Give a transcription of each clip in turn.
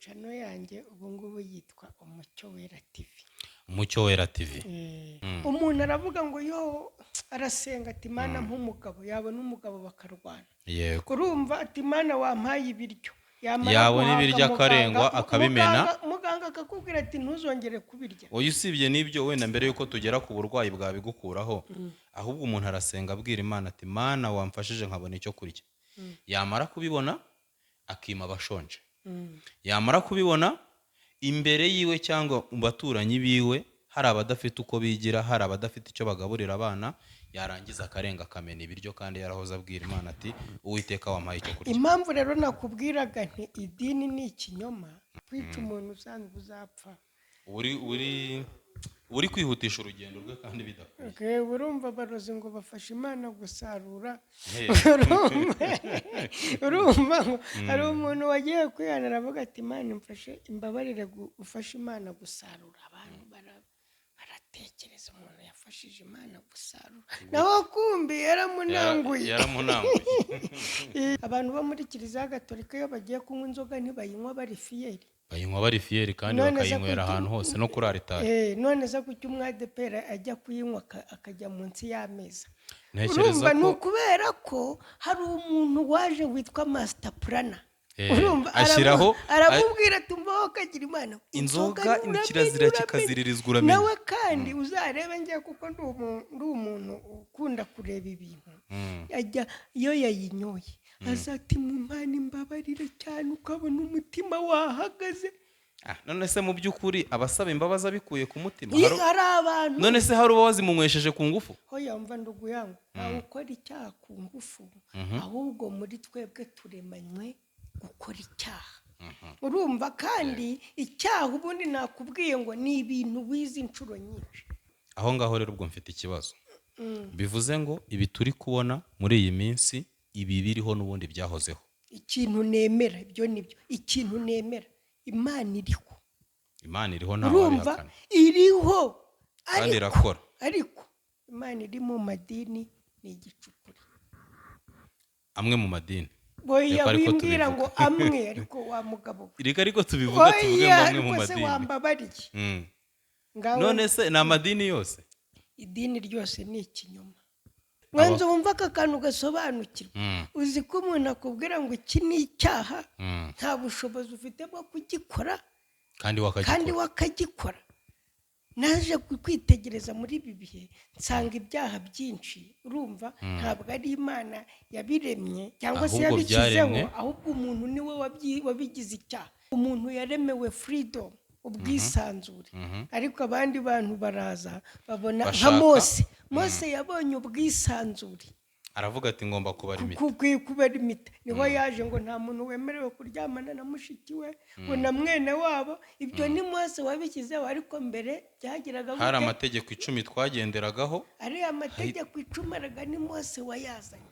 channel yanjye ubu ngubu yitwa Umucyo Wera TV. Umucyo Wera TV. Umuntu aravuga ngo yo arasenga ati Mana nk'umugabo yabona umugabo bakarwana. Yego. Urumva ati Mana wampaye ibiryo. Yabona ibiryo akarengwa akabimena. Muganga akakubwira ati ntuzongere kubirya. Oya usibye n'ibyo wenda mbere yuko tugera ku burwayi bwa bigukuraho ahubwo umuntu arasenga abwira Imana ati Mana wamfashije nkabona icyo kurya. Yamara kubibona akima abashonje. Yamara kubibona imbere yiwe cyangwa mu baturanyi biwe hari abadafite uko bigira, hari abadafite icyo bagaburira abana, yarangiza akarenga akamena ibiryo kandi yarahoze abwira Imana ati Uwiteka wampaye icyo kurya. Impamvu rero nakubwiraga nti idini ni ikinyoma, kwica umuntu usanzwe uzapfa. uri kwihutisha urugendo rwe kandi bidakwiye. Urumva abarozi ngo bafashe Imana gusarura. Urumva hari umuntu wagiye kwihanira avuga ati Imana imfashe imbabarire ufashe Imana gusarura. Abantu baratekereza umuntu yafashije Imana gusarura naho kumbi yaramunanguye. Abantu bo muri Kiliziya Gatolika iyo bagiye kunywa inzoga ntibayinywa bari fiyeri. Bayinywa bari fiyeri kandi bakayinywera ahantu hose no kuri aritari. None se kuki umwadepera ajya kuyinywa akajya munsi y'ameza? Urumva ni ukubera ko hari umuntu waje witwa Master Plana. Ashyiraho aramubwira ati mbaho kagira Imana inzoga ni kirazira kikaziririzwa uramenya. Nawe kandi uzarebe njye kuko ndi umuntu ukunda kureba ibintu. Ajya iyo yayinyoye azati mu Mana imbabarire cyane ukabona umutima wahagaze. None se mu by'ukuri abasaba imbabazi abikuye ku mutima? Hari abantu. None se hari ubazi munywesheje ku ngufu? Hoya mva ndugu yangu ntawe ukora icyaha ku ngufu ahubwo muri twebwe turemanywe gukora icyaha. Urumva kandi icyaha ubundi nakubwiye ngo ni ibintu wize inshuro nyinshi. Aho ngaho rero ubwo mfite ikibazo. Bivuze ngo ibi turi kubona muri iyi minsi ibi biriho n'ubundi byahozeho. Ikintu nemera ibyo nibyo. Ikintu nemera Imana iriho. Imana iriho nta wabihakana. Iriho kandi irakora. Ariko Imana iri mu madini ni igicupuri. Amwe mu madini. Boya wimbwira ngo amwe ariko wa mugabo. Irika ariko tubivuga tuvuge ngo amwe mu madini. Wambabariye. None se na madini yose? Idini ryose ni ikinyoma. Mwanzo wumva akantu gasobanukirwa. Uzi ko umuntu akubwira ngo iki ni icyaha nta bushobozi ufite bwo kugikora kandi wakagikora. Naje kwitegereza muri ibi bihe nsanga ibyaha byinshi. Urumva ntabwo ari Imana yabiremye cyangwa se yabishyizeho ahubwo umuntu niwe wabigize icyaha. Umuntu yaremewe freedom, ubwisanzure. Ariko abandi bantu baraza babona nka Mose yabonye ubwisanzure. Aravuga ati ngomba kubarimita. Kubarimita. Niho yaje ngo nta muntu wemerewe kuryamana na mushiki we ngo na mwene wabo. Ibyo ni Mose wabishyizeho ariko mbere byagiraga hari amategeko 10 twagenderagaho. Ari amategeko 10 araga ni Mose wayazanye.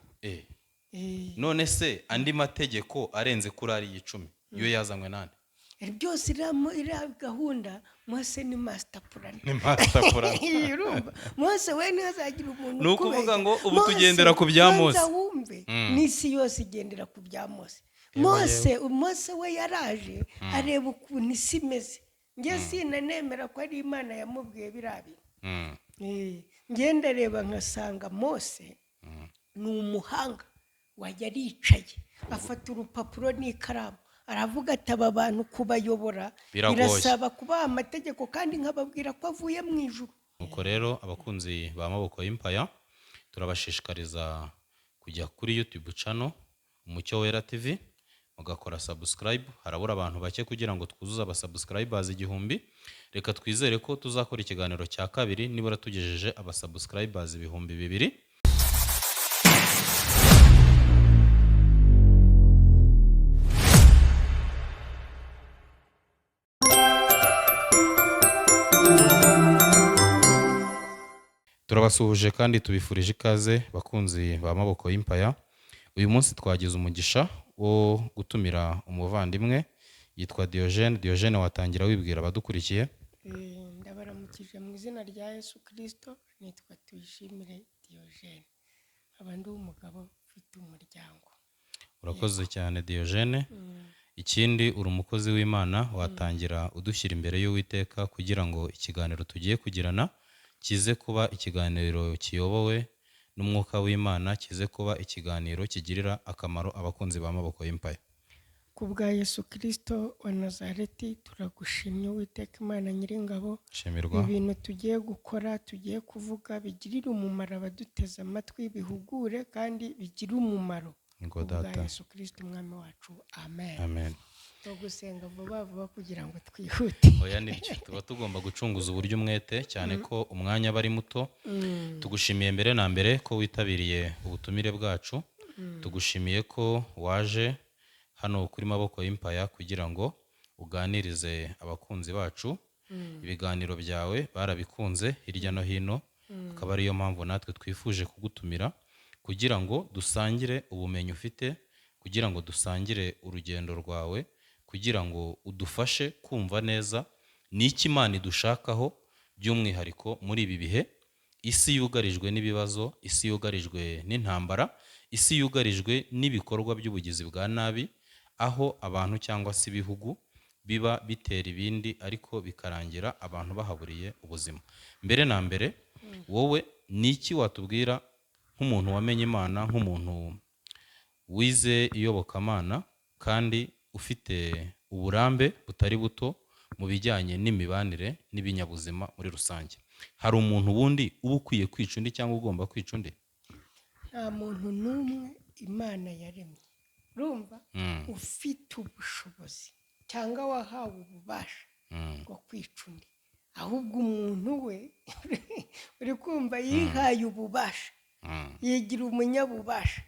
None se andi mategeko arenze kuri ari 10 yo yazanywe nande? Byose iri gahunda Mose ni Master Plana. Ni Master Plana. Mose we ntazagira umuntu. Ni ukuvuga ngo ubu tugendera ku bya Mose. N'isi yose igendera ku bya Mose. Mose we yaraje areba ukuntu isi imeze. Nge sinanemera ko ari Imana yamubwiye birabira. Ngenda reba nkasanga Mose ni umuhanga wajya aricaye afata urupapuro n'ikaramu. Aravuga ati aba bantu kubayobora birasaba kubaha amategeko kandi nkababwira ko avuye mu ijuru. Nuko rero abakunzi ba Maboko y'Impaya turabashishikariza kujya kuri YouTube channel Umucyo Wera TV mugakora subscribe. Harabura abantu bake kugira ngo twuzuze abasubscribers 1000. Reka twizere ko tuzakora ikiganiro cya kabiri nibura tugejeje abasubscribers 2000. Turabasuhuje kandi tubifurije ikaze bakunzi ba Maboko y'Impaya. Uyu munsi twagize umugisha wo gutumira umuvandimwe yitwa Diogene. Watangira wibwira abadukurikiye? Ndabaramukije mu izina rya Yesu Kristo. Nitwa Tuyishimire Diogene. Abandi umugabo ufite umuryango. Urakoze cyane Diogene. ikindi uri umukozi w'Imana watangira udushyira imbere y'Uwiteka kugira ngo ikiganiro tugiye kugirana kize kuba ikiganiro kiyobowe n'umwuka w'Imana, kize kuba ikiganiro kigirira akamaro abakunzi ba Maboko y'Empire. ku bwa Yesu Kristo wa Nazareti turagushimye Uwiteka Imana Nyiringabo. Shemirwa. Ibintu tugiye gukora, tugiye kuvuga bigirira umumaro abaduteze amatwi, bihugure kandi bigira umumaro. Ngo Ku bwa data. Yesu Kristo umwami wacu, amen. Amen. Tugusenga vuba vuba kugira ngo twihute. Oya nibyo, tuba tugomba gucunguza uburyo umwete cyane ko umwanya aba ari muto. Tugushimiye mbere na mbere ko witabiriye ubutumire bwacu. Tugushimiye ko waje hano kuri Maboko y'Empire kugira ngo uganirize abakunzi bacu. Ibiganiro byawe barabikunze hirya no hino, akaba ariyo mpamvu natwe twifuje kugutumira kugira ngo dusangire ubumenyi ufite, kugira ngo dusangire urugendo rwawe, kugira ngo udufashe kumva neza n'iki Imana idushakaho, by'umwihariko muri ibi bihe isi yugarijwe n'ibibazo, isi yugarijwe n'intambara, isi yugarijwe n'ibikorwa by'ubugizi bwa nabi, aho abantu cyangwa se ibihugu biba bitera ibindi ariko bikarangira abantu bahaburiye ubuzima. Mbere na mbere, wowe niki watubwira nk'umuntu wamenye Imana, nk'umuntu wize iyobokamana kandi ufite uburambe butari buto mu bijyanye n'imibanire n'ibinyabuzima muri rusange? Hari umuntu wundi uba ukwiye kwica undi cyangwa ugomba kwica undi? Nta muntu n'umwe Imana yaremye, urumva, ufite ubushobozi cyangwa wahawe ububasha bwo kwica undi. Ahubwo umuntu we uri kumva yihaye ububasha, yigira umunyabubasha,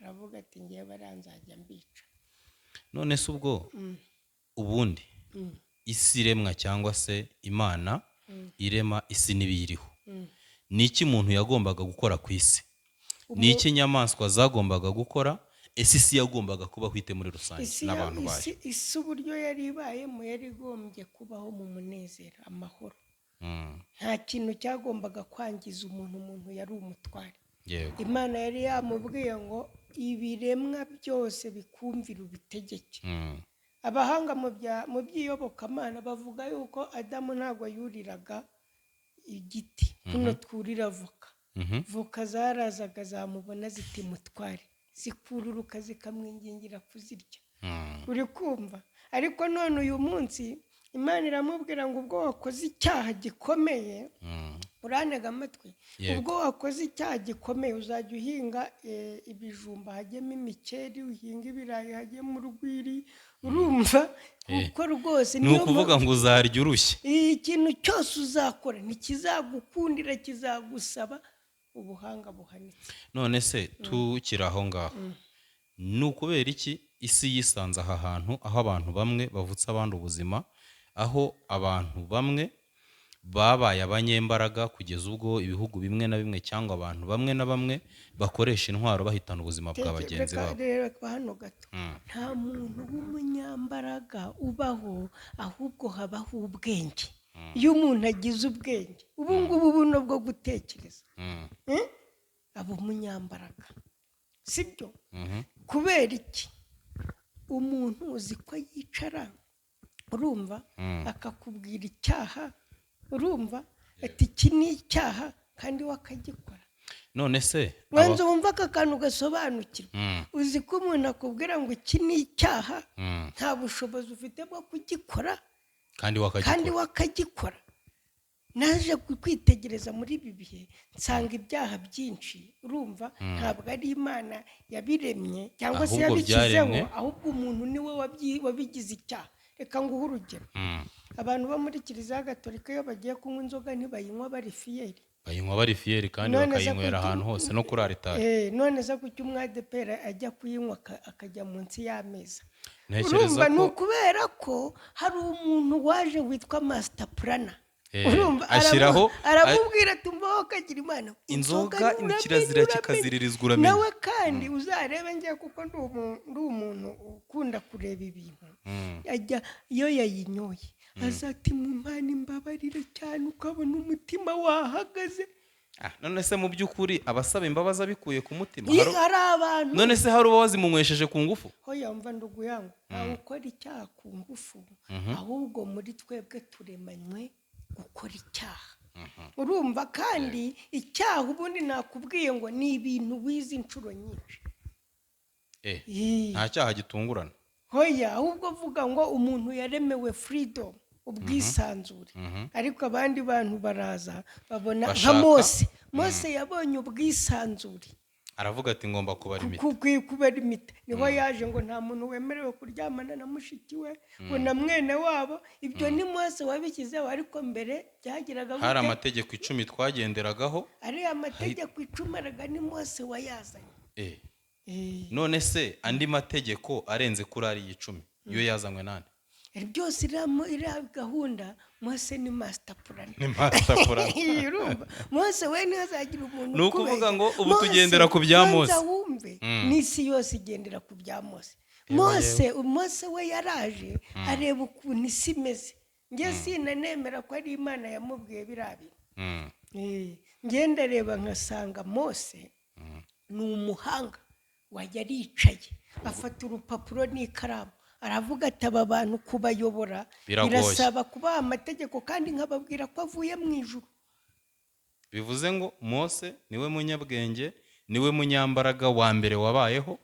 aravuga ati ngiye baranzajya mbica. None se ubwo ubundi isi iremwa cyangwa se Imana irema isi n'ibiyiriho, ni iki umuntu yagombaga gukora ku isi? Ni iki inyamaswa zagombaga gukora? Ese isi yagombaga kubaho ite muri rusange n'abantu bayo? Isi uburyo yari ibayemo yari igombye kubaho mu munezero, amahoro. Nta kintu cyagombaga kwangiza umuntu yari umutware. Yego. Imana yari yamubwiye ngo ibiremwa byose bikumvira ubitegeke. Abahanga mu by'iyobokamana bavuga yuko Adamu ntabwo yuriraga igiti kuno twurira voka. Voka zarazaga zamubona ziti mutware, zikururuka zikamwingingira kuzirya. Uri kumva? Ariko none uyu munsi Imana iramubwira ngo ubwo wakoze icyaha gikomeye, urantega amatwi, ubwo wakoze icyaha gikomeye uzajya uhinga ibijumba hajyemo imikeri, uhinga ibirayi hajyemo urwiri, urumva? Kuko rwose ni ukuvuga ngo uzarya urushye. Ikintu cyose uzakora ntikizagukundira, kizagusaba ubuhanga buhanitse. None se tukiri aho ngaho, ni ukubera iki isi yisanze aha hantu, aho abantu bamwe bavutse abandi ubuzima, aho abantu bamwe babaye abanyembaraga kugeza ubwo ibihugu bimwe na bimwe cyangwa abantu bamwe na bamwe bakoresha intwaro bahitana ubuzima bwa bagenzi babo? Reka hano gato, nta muntu w'umunyambaraga ubaho, ahubwo habaho ubwenge. Iyo umuntu agize ubwenge, ubu ngubu buno bwo gutekereza, aba umunyambaraga, sibyo? Kubera iki? Umuntu uzi ko yicara, urumva, akakubwira icyaha, urumva, ati iki ni icyaha kandi wakagikora. None se mwanzo wumva aka kantu gasobanukirwa. Uzi ko umuntu akubwira ngo iki ni icyaha, nta bushobozi ufite bwo kugikora kandi wakagikora. Naje kwitegereza muri ibi bihe nsanga ibyaha byinshi, urumva, ntabwo ari Imana yabiremye cyangwa se yabikizeho, ahubwo umuntu niwe wabigize icyaha. Reka nguhe urugero. Abantu bo muri Kiliziya Gatolika iyo bagiye kunywa inzoga ntibayinywa bari fiyeri. Bayinywa bari fiyeri kandi bakayinywera ahantu hose no kuri aritari. None se kuki umwadeperi ajya kuyinywa akajya munsi y'ameza? Ntekereza Urumva, ko ni ukubera ko hari umuntu waje witwa Master Plana. Urumva, aramubwira tumbaho kagira Imana, inzoga ni kirazira kikaziririzwa uramenye. Nawe kandi uzarebe ngiye kuko ndi umuntu ukunda kureba ibintu. Ajya iyo yayinyoye azati mu Mana imbabarire cyane, ukabona umutima wahagaze. none se mu by'ukuri abasaba imbabazi abikuye ku mutima hari abantu none se hari uba wazimunywesheje ku ngufu hoya mva ndugu yangu ntawe ukora icyaha ku ngufu ahubwo muri twebwe turemanywe gukora icyaha urumva kandi icyaha ubundi nakubwiye ngo ni ibintu wize inshuro nyinshi nta cyaha gitungurana hoya ahubwo vuga ngo umuntu yaremewe freedom ubwisanzure ariko abandi bantu baraza babona nka Mose yabonye ubwisanzure aravuga ati ngomba kubara imiti kubara imiti niho yaje ngo nta muntu wemerewe kuryamana na mushiki we ngo na mwene wabo ibyo ni Mose wabishyizeho ariko mbere byagiraga hari amategeko 10 twagenderagaho ari amategeko 10 araga ni Mose wayazanye none se andi mategeko arenze kuri ari 10 iyo yazanywe nande byose iri gahunda Mose ni master plan urumva Mose we ntazagira umuntu ni ukuvuga ngo ubu tugendera ku bya Mose n'isi yose igendera ku bya Mose Mose we yaraje areba ukuntu isi imeze njye sinanemera ko ari Imana yamubwiye birabira ngenda reba nkasanga Mose ni umuhanga wajya aricaye afata urupapuro n'ikaramu aravuga ati aba bantu kubayobora birasaba kubaha amategeko kandi nkababwira ko avuye mu ijuru bivuze ngo Mose niwe munyabwenge niwe munyambaraga wa mbere wabayeho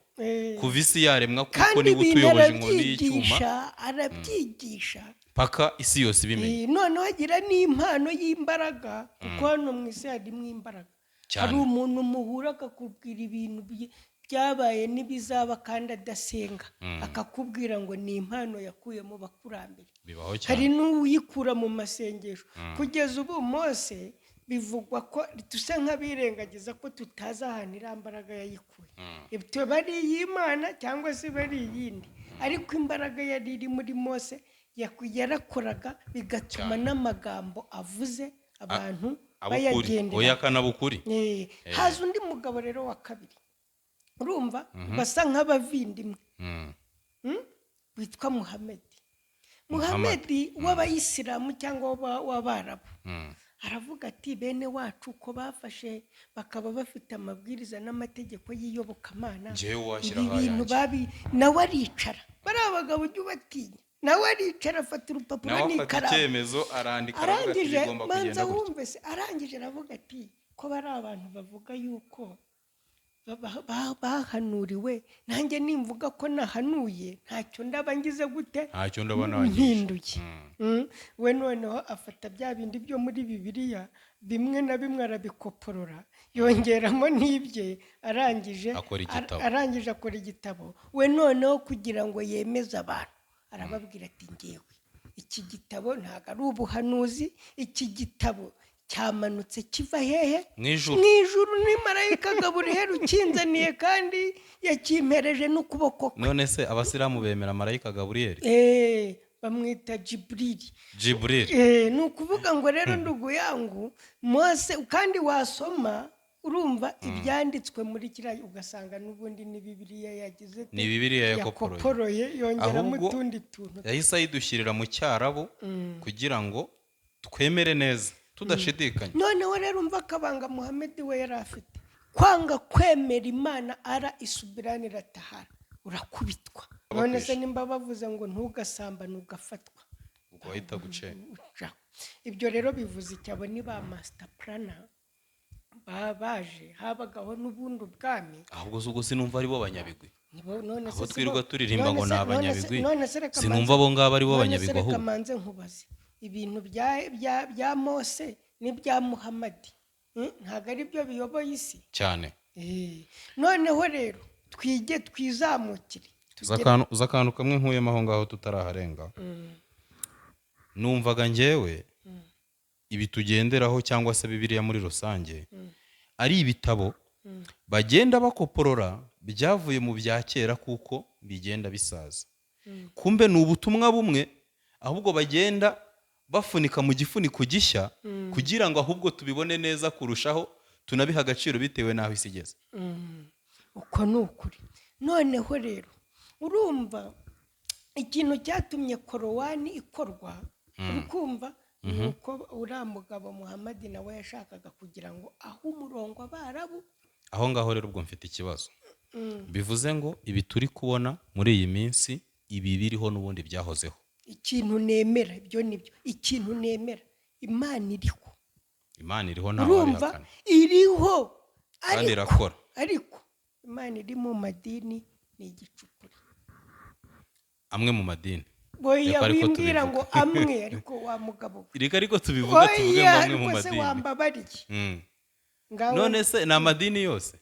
kuva isi yaremwa kuko niwe utuyoboje inkoni y'icyuma arabyigisha paka isi yose ibimenye noneho agira n'impano y'imbaraga kuko hano mu isi harimo imbaraga hari umuntu muhura akakubwira ibintu byabaye n'ibizaba kandi adasenga akakubwira ngo ni impano yakuye mu bakurambere hari n'uyikura mu masengesho kugeza ubu Mose bivugwa ko dusa nk'abirengagiza ko tutazi ahantu iriya mbaraga yayikuye ibyo bari iy'Imana cyangwa se bari iyindi ariko imbaraga yari iri muri Mose yarakoraga bigatuma n'amagambo avuze abantu bayagendera haza undi mugabo rero wa kabiri urumva basa nk'abavindimwe witwa Muhamedi w'abayisilamu cyangwa w'abarabu aravuga ati bene wacu ko bafashe bakaba bafite amabwiriza n'amategeko y'iyobokamana ibi bintu nawe aricara bari abagabo ujya ubatinya nawe aricara afata urupapuro n'ikaramu arangije manza wumve se arangije aravuga ati ko bari abantu bavuga yuko bahanuriwe nanjye nimvuga ko nahanuye ntacyo ndaba ngize gute ntacyo ndabona nhinduye we noneho afata bya bindi byo muri Bibiliya bimwe na bimwe arabikoporora yongeramo n'ibye arangije akora igitabo we noneho kugira ngo yemeze abantu arababwira ati ngewe iki gitabo ntabwo ari ubuhanuzi iki gitabo cyamanutse kiva hehe mu ijuru ni marayika Gaburiyeli ukinzaniye kandi yakimpereje n'ukuboko kwe none se abasilamu bemera marayika Gaburiyeli bamwita Jibril ni ukuvuga ngo rero ndugu yangu Mose kandi wasoma urumva ibyanditswe muri kiriya ugasanga n'ubundi ni Bibiliya yagize ni Bibiliya yakoporoye yongeramo utundi tuntu yahise ayidushyirira mu cyarabu kugira ngo twemere neza tudashidikanya noneho rero umva akabanga Muhamedi we yari afite kwanga kwemera Imana ara isubiranira tahara urakubitwa none se nimba bavuze ngo ntugasambane ugafatwa ubwo wahita guce ibyo rero bivuze icyabo ni ba master planner baje habagaho n'ubundi ubwami ahubwo ubwo sinumva ari bo banyabigwi abo twirirwa turirimba ngo ni abanyabigwi sinumva abo ngabo ari bo banyabigwi ahubwo kamanze nkubaze ibintu bya Mose n'ibya Muhamadi ntabwo ari byo biyoboye isi cyane noneho rero twige twizamukire uza akantu kamwe nkuyemo aho ngaho tutaraharenga numvaga njyewe ibi tugenderaho cyangwa se Bibiliya muri rusange ari ibitabo bagenda bakoporora byavuye mu bya kera kuko bigenda bisaza kumbe ni ubutumwa bumwe ahubwo bagenda bafunika mu gifuniko gishya kugira ngo ahubwo tubibone neza kurushaho tunabiha agaciro bitewe n'aho isi igeze uko ni ukuri noneho rero urumva ikintu cyatumye korowani ikorwa uri kumva ni uko uriya mugabo Muhammad nawe yashakaga kugira ngo aho umurongo abarabu. aho ngaho rero ubwo mfite ikibazo. Bivuze ngo ibi turi kubona muri iyi minsi ibi biriho n'ubundi byahozeho. Ikintu nemera ibyo nibyo, ikintu nemera Imana iriho. Imana iriho ntawe urumva iriho kandi irakora. Ariko Imana iri mu madini ni igicukuri. Amwe mu madini. Boya wimbwira ngo amwe ariko wa mugabo. Ireka ariko tubivuga tuvuge ngo amwe mu madini. Oya wambabariye. None se ni amadini yose?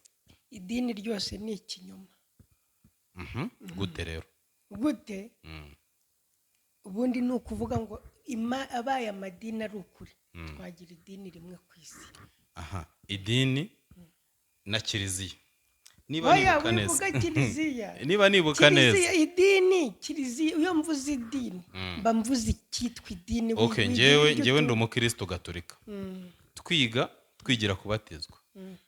Idini ryose ni ikinyoma. Gute rero? Gute? Ubundi ni ukuvuga ngo abaye amadini ari ukuri twagira idini rimwe ku isi. Idini na kiliziya. Niba nibuka neza. Niba nibuka neza. Idini, kiliziya, iyo mvuze idini, mba mvuze icyitwa idini. Okay, njyewe ndi umukristo gatolika. Twigira kubatizwa.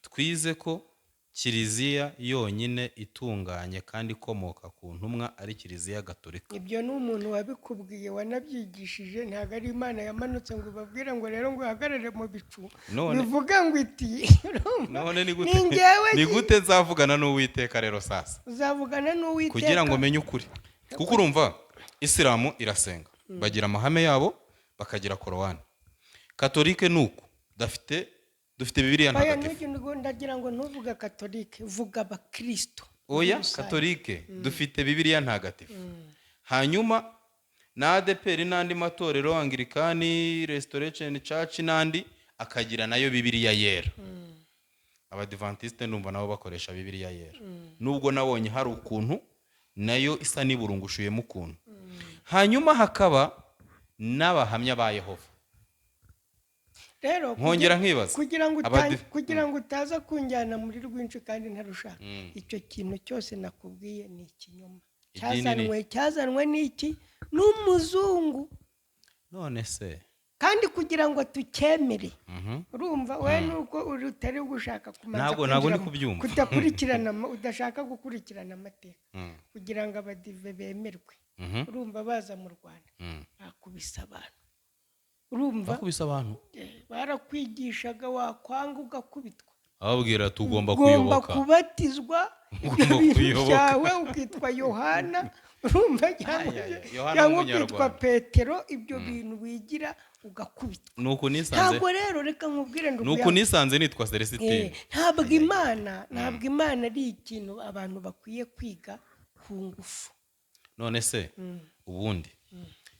Twize ko kiliziya yonyine itunganye kandi ikomoka ku ntumwa ari kiliziya gatolika. Ibyo ni umuntu wabikubwiye wanabyigishije, ntabwo ari Imana yamanutse ngo babwire ngo rero ngo uhagarare mu bicu bivuga ngo iti. None ni gute nzavugana n'Uwiteka rero sasa? Uzavugana n'Uwiteka kugira ngo menye ukuri. Kuko urumva Isilamu irasenga, bagira amahame yabo, bakagira Korowani. Katolike nuko dufite Bibiliya ntagatifu. Ndagira ngo ntuvuga Katolike, vuga abakristo. Oya, Katolike dufite Bibiliya ntagatifu. Hanyuma na ADPR n'andi matorero Anglikani, Restoration Church n'andi akagira nayo Bibiliya yera. Abadventiste ndumva nabo bakoresha Bibiliya yera. Nubwo nabonye hari ukuntu nayo isa niburungushuyemo ukuntu. Hanyuma hakaba n'abahamya ba Yehova. Rero nkongera nkibaza kugira ngo utaza kunjyana muri rwinshi kandi ntarushaka. Icyo kintu cyose nakubwiye ni ikinyoma. Cyazanwe n'iki? N'umuzungu. None se kandi kugira ngo tukemere. Urumva we nuko utari gushaka kumanza ntabwo ndi kubyumva. Udashaka gukurikirana amateka kugira ngo abadive bemerwe. Urumva baza mu Rwanda bakubisa abantu. Urumva bakubisa abantu barakwigishaga wakwanga ugakubitwa. Ababwira tugomba kuyoboka, kubatizwa byawe ukitwa Yohana. Urumva cyangwa ukitwa Petero. Ibyo bintu wigira ugakubitwa. Nuko nisanze ntabwo rero reka nkubwire nuko nisanze nitwa Celestine. Ntabwo Imana ari ikintu abantu bakwiye kwiga ku ngufu. None se ubundi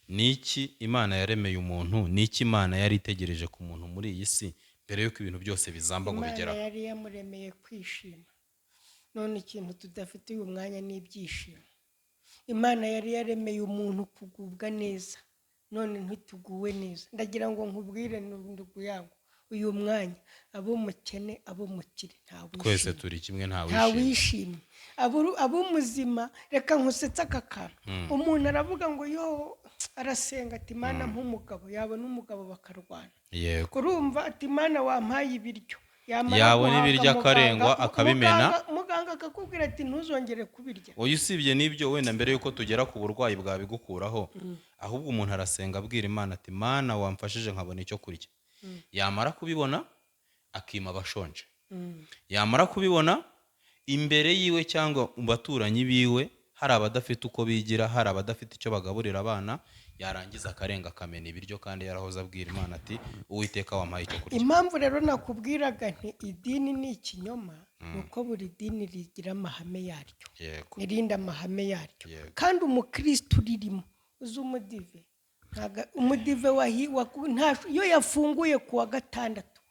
niki Imana yaremeye umuntu, niki Imana yari itegereje ku muntu muri iyi si mbere yuko ibintu byose bizamba ngo bigeraho? Imana yari yamuremeye kwishima. None ikintu tudafite uyu mwanya ni ibyishimo. Imana yari yaremeye umuntu kugubwa neza, none ntituguwe neza. Ndagira ngo nkubwire ndugu yangu, uyu mwanya abo mukene abo mukire twese turi kimwe, nta wishimye. Abo muzima reka nkusetsa akakara. Umuntu aravuga ngo yo arasenga ati Imana nk'umugabo, yabona umugabo bakarwana. Urumva ati Imana wampaye ibiryo, yabona ibiryo akarengwa akabimena, muganga akakubwira ati ntuzongere kubirya. Oya, usibye n'ibyo wenda mbere yuko tugera ku burwayi bwabigukuraho, ahubwo umuntu arasenga abwira Imana ati Mana wamfashije nkabona icyo kurya. Yamara kubibona akima abashonje. Yamara kubibona imbere yiwe cyangwa mu baturanyi biwe hari abadafite uko bigira, hari abadafite icyo bagaburira abana, yarangiza akarenga akamena ibiryo kandi yarahoze abwira Imana ati Uwiteka wampaye icyo kurya. Impamvu rero nakubwiraga nti idini ni ikinyoma, nuko buri dini rigira amahame yaryo, nirinda amahame yaryo. Kandi umukristo uririmo uzi umudive, umudive iyo yafunguye kuwa gatandatu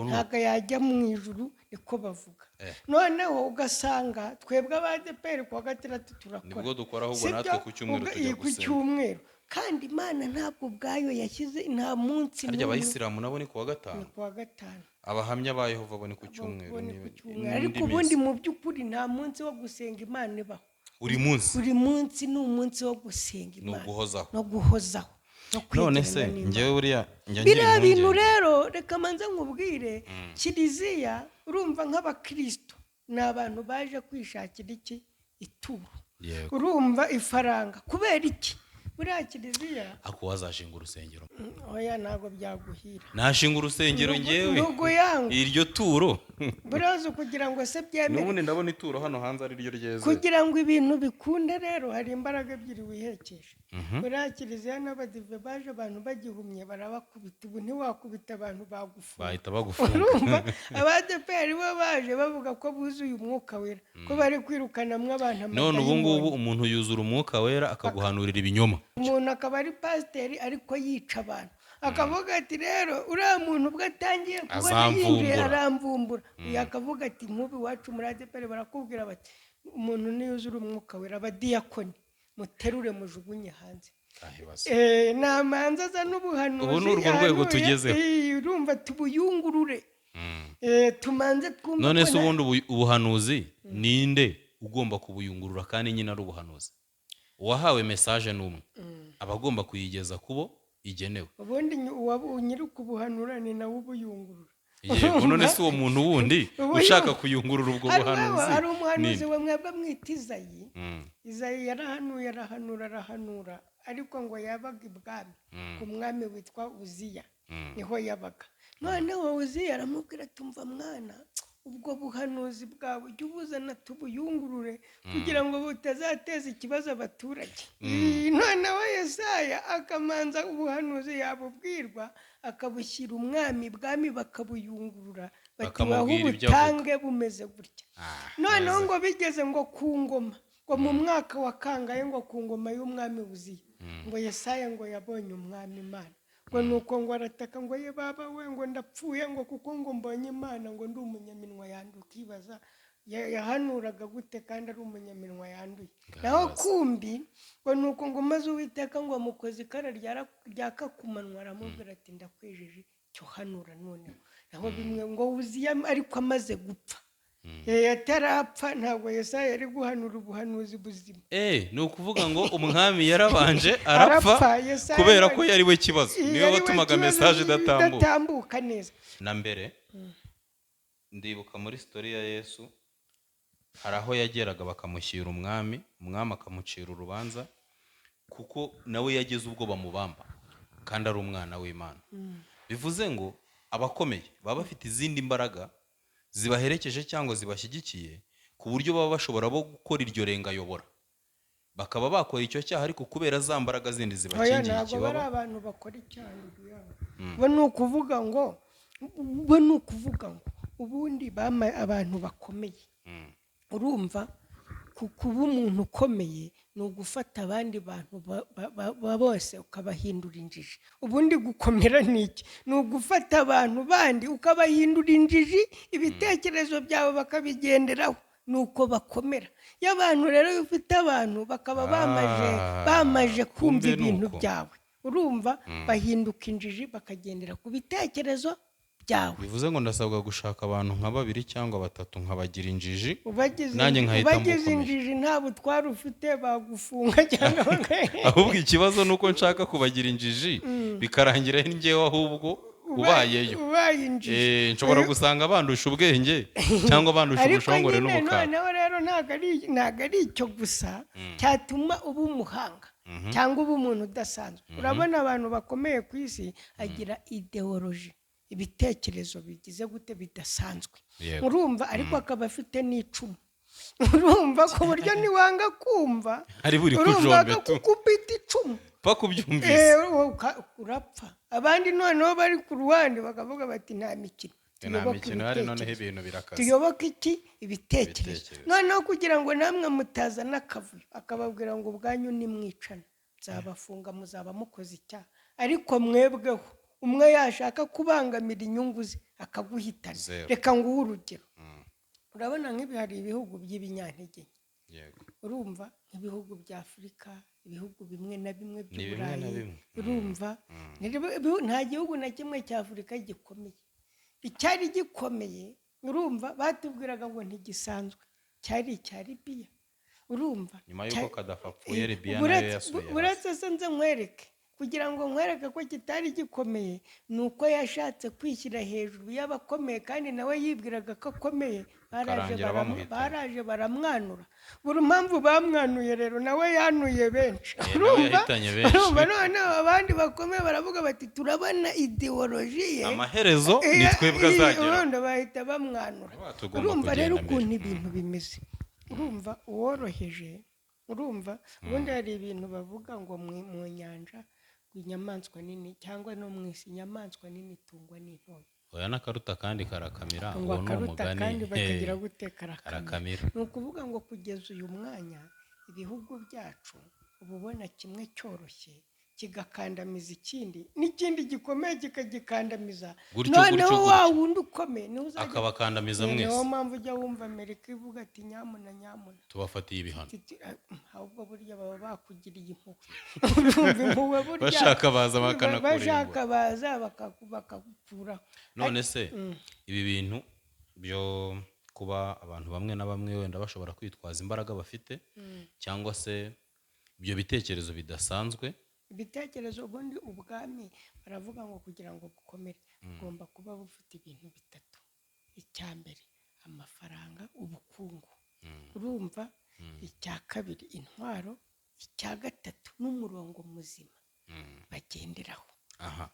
ntago yajya mu ijuru, niko bavuga. Noneho ugasanga twebwe abadeperi kuwa gatandatu turakora, nibwo dukora, ahubwo natwe ku cyumweru tujya gusenga. Kandi Imana ntabwo ubwayo yashyize nta munsi harya Abayisilamu nabo ni kuwa gatanu, abahamya ba Yehova bo ni ku cyumweru. Ariko ubundi mu by'ukuri nta munsi wo gusenga Imana ibaho. Buri munsi ni umunsi wo gusenga Imana no guhozaho. None se njyewe buriya biriya bintu rero reka manze nkubwire, kiliziya urumva nk'abakristo ni abantu baje kwishakira iki? Ituro. Urumva ifaranga. Kubera iki? buriya kiliziya ako wazashinga urusengero. oya ntabwo byaguhira. Nashinga urusengero ngewe nugu yangu iryo turo buraza kugira ngo se byemere. n'ubundi ndabona ituro hano hanze ari ryo ryeze. kugira ngo ibintu bikunde rero hari imbaraga ebyiri wihekesha. buriya kiliziya n'abadive baje abantu bagihumye barabakubita. ubu ntiwakubita abantu bagufunga, bahita bagufunga. urumva abadeperi bo baje bavuga ko buzuye umwuka wera, ko bari kwirukanamwo abantu none ubu ngubu umuntu yuzura umwuka wera akaguhanurira ibinyoma. umuntu akaba ari pasiteri ariko yica abantu, akavuga ati rero uriya muntu ubwo atangiye kubona yinjiye aramvumbura. uyu akavuga ati nk'ubu iwacu muri adeperi barakubwira bati umuntu niyuzura umwuka wera abadiyakoni muterure mujugunye hanze. namanza aza n'ubuhanuzi. ubu ni urwo rwego tugezeho. urumva tubuyungurure, tumanze twumva. none se ubundi ubuhanuzi ninde ugomba kubuyungurura kandi nyine ari ubuhanuzi? uwahawe mesaje n'umwe aba agomba kuyigeza kubo igenewe. ubundi nyiri kubuhanura ni nawe ubuyungurura. yego none se uwo muntu wundi ushaka kuyungurura ubwo buhanuzi hari umuhanuzi we mwebwe mwita Izayi. Izayi yarahanuye arahanura ariko ngo yabaga ibwami ku mwami witwa Uziya, niho yabaga. noneho Uziya aramubwira tumva mwana, ubwo buhanuzi bwawe jya ubuzana tubuyungurure kugira ngo butazateza ikibazo abaturage. noneho Yesaya akamanza ubuhanuzi yabubwirwa akabushyira umwami bwami bakabuyungurura bati waho ubutange bumeze gutya. noneho ngo bigeze ngo ku ngoma, ngo mu mwaka wa kangahe ngo ku ngoma y'umwami Uziya, ngo Yesaya ngo yabonye umwami Imana, ngo nuko ngo arataka ngo ye baba we ngo ndapfuye ngo kuko ngo mbonye Imana ngo ndi umunyaminwa yanduye. ukibaza yahanuraga gute kandi ari umunyaminwa yanduye? naho kumbi ngo nuko ngo maze Uwiteka ngo amukoze ikara ryaka ku manwa aramubwira ati ndakwejeje cyo hanura noneho. naho bimwe ngo Uziya ariko amaze gupfa, atarapfa ntabwo Yesaya yari guhanura ubuhanuzi buzima. ni ukuvuga ngo umwami yarabanje arapfa kubera ko yari we kibazo, niyo watumaga mesaje idatambuka neza. na mbere ndibuka muri story ya Yesu hari aho yageraga bakamushyira umwami akamucira urubanza kuko nawe yageze ubwo bamubamba kandi ari umwana w'Imana. bivuze ngo abakomeye baba bafite izindi mbaraga zibaherekeje cyangwa zibashyigikiye ku buryo baba bashobora bo gukora iryo rengayobora, bakaba bakora icyo cyaha ariko kubera za mbaraga zindi zibakingiye ikibaba. ntabwo bari abantu bakora icyaha. bo ni ukuvuga ngo ubundi abantu bakomeye, urumva kuba umuntu ukomeye ni ugufata abandi bantu bose ukabahindura injiji. ubundi gukomera ni iki? ni ugufata abantu bandi ukabahindura injiji, ibitekerezo byawe bakabigenderaho, ni uko bakomera. iyo abantu rero ufite abantu bakaba bamaje kumva ibintu byawe, urumva bahinduka injiji bakagendera ku bitekerezo byawe. bivuze ngo ndasabwa gushaka abantu nka 2 cyangwa 3 nkabagira injiji, nanjye nkahita mukomeye. injiji nta butwari ufite bagufunga cyangwa ahubwo ikibazo nuko nshaka kubagira injiji bikarangira njyewe ahubwo ubayeyo. nshobora gusanga bandusha ubwenge cyangwa bandusha ubushongore n'ubukara. noneho rero ntabwo ari icyo gusa cyatuma uba umuhanga cyangwa uba umuntu udasanzwe. urabona abantu bakomeye ku isi agira ideoloji, ibitekerezo bigize gute bidasanzwe, urumva, ariko akaba afite n'icumu, urumva ku buryo niwanga kumva ari buri kujombe tu kukubita icumu bakubyumvise urapfa. abandi noneho bari ku ruhande bakavuga bati nta mikino hari, noneho ibintu birakaze, tuyoboke iki? ibitekerezo. noneho kugira ngo namwe mutazana akavuyo akababwira ngo ubwanyu nimwicana nzabafunga muzaba mukoze icyaha, ariko mwebweho umwe yashaka kubangamira inyungu ze akaguhitana. reka nguhe urugero. urabona nk'ibi hari ibihugu by'ibinyantege, urumva, nk'ibihugu bya Afurika, ibihugu bimwe na bimwe by'Uburayi, urumva, nta gihugu na kimwe cya Afurika gikomeye. icyari gikomeye, urumva, batubwiraga ngo ntigisanzwe, cyari icya Libiya, urumva, nyuma y'uko Kadafi apfuye Libiya nayo yasuye. uretse se nze nkwereke kugira ngo nkwereke ko kitari gikomeye ni uko yashatse kwishyira hejuru y'abakomeye kandi nawe yibwiraga ko akomeye. Karangira bamuhitanye. baraje baramwanura. buri mpamvu bamwanuye rero nawe yanuye benshi. nawe yahitanye benshi. urumva none abandi bakomeye baravuga bati turabona ideoloji ye amaherezo ni twebwe azagera. ubundi bahita bamwanura. urumva rero ukuntu ibintu bimeze. urumva uworoheje. urumva ubundi hari ibintu bavuga ngo mu nyanja inyamaswa nini cyangwa no mu isi inyamaswa nini itungwa n'intoya. oya n'akaruta kandi karakamira. ngo uwo ni akaruta umugani. kandi bakagira gute karakamira. karakamira. ni ukuvuga ngo kugeza uyu mwanya ibihugu byacu uba ubona kimwe cyoroshye kigakandamiza ikindi n'ikindi gikomeye kikagikandamiza. Gutyo, noneho gutyo, wa wundi ukomeye niwe uzajya akabakandamiza niyo mwese. mpamvu ujya wumva Amerika ivuga ati nyamuna tubafatiye ibihano. ahubwo burya baba bakugiriye impuhwe. urumva impuhwe burya bashaka baza bakanakurimbura. bashaka baza bakagukuraho. none se ibi bintu byo kuba abantu bamwe na bamwe wenda bashobora kwitwaza imbaraga bafite cyangwa se ibyo bitekerezo bidasanzwe. ibitekerezo ubundi ubwami baravuga ngo kugira ngo bukomere ugomba kuba bufite ibintu bitatu. icya mbere amafaranga, ubukungu. urumva icya kabiri intwaro, icya gatatu n'umurongo muzima bagenderaho. aha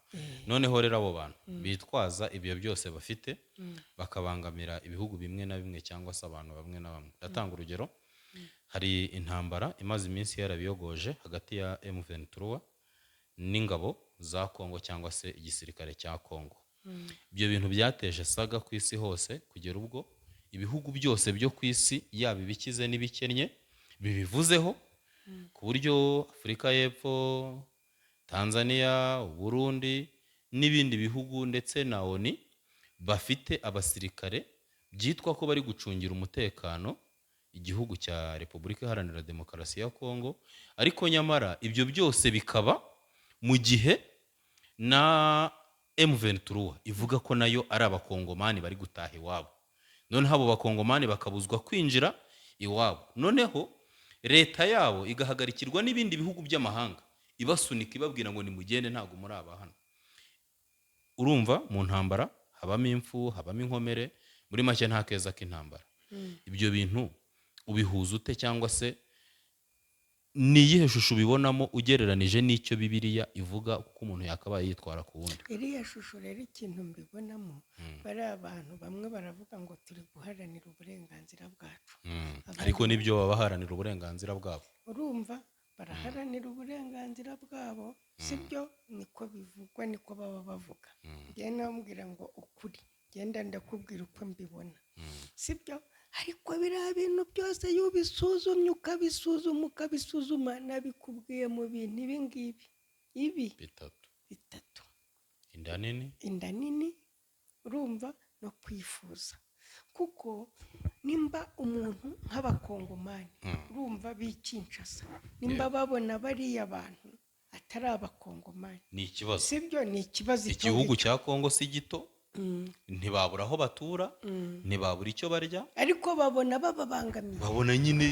noneho rero abo bantu bitwaza ibyo byose bafite bakabangamira ibihugu bimwe na bimwe cyangwa se abantu bamwe na bamwe. ndatanga urugero. hari intambara imaze iminsi yarabiyogoje hagati ya M23 n'ingabo za Kongo cyangwa se igisirikare cya Kongo. ibyo bintu byateje saga ku isi hose kugera ubwo ibihugu byose byo ku isi yaba ibikize n'ibikennye bibivuzeho, ku buryo Afurika y'Epfo, Tanzania, Burundi n'ibindi bihugu ndetse na ONU bafite abasirikare byitwa ko bari gucungira umutekano igihugu cya Repubulika Iharanira Demokarasi ya Kongo. ariko nyamara ibyo byose bikaba mu gihe na M23 ivuga ko nayo ari abakongomani bari gutaha iwabo. noneho abo bakongomani bakabuzwa kwinjira iwabo. noneho leta yabo igahagarikirwa n'ibindi bihugu by'amahanga ibasunika ibabwira ngo nimugende ntago muri aba hano. urumva mu ntambara habamo impfu, habamo inkomere, muri make nta keza k'intambara. ibyo bintu ubihuza ute cyangwa se niyihe shusho ubibonamo ugereranije n'icyo Bibiliya ivuga kuko umuntu yakabaye yitwara ku wundi? iriya shusho rero ikintu mbibonamo bari abantu bamwe baravuga ngo turi guharanira uburenganzira bwacu. ariko nibyo baba baharanira uburenganzira bwabo. urumva baraharanira uburenganzira bwabo sibyo niko bivugwa niko baba bavuga. genda bambwira ngo ukuri genda ndakubwira uko mbibona sibyo. ariko biriya bintu byose iyo ubisuzumye ukabisuzuma nabikubwiye mu bintu ibi ngibi ibi bitatu. inda nini urumva no kwifuza. kuko nimba umuntu nk'abakongomani urumva b'ikinshasa nimba babona bariya bantu atari abakongomani ni ikibazo sibyo. ni ikibazo. igihugu cya Kongo si gito, ntibabura aho batura, ntibabura icyo barya, ariko babona bababangamiye. babona nyine.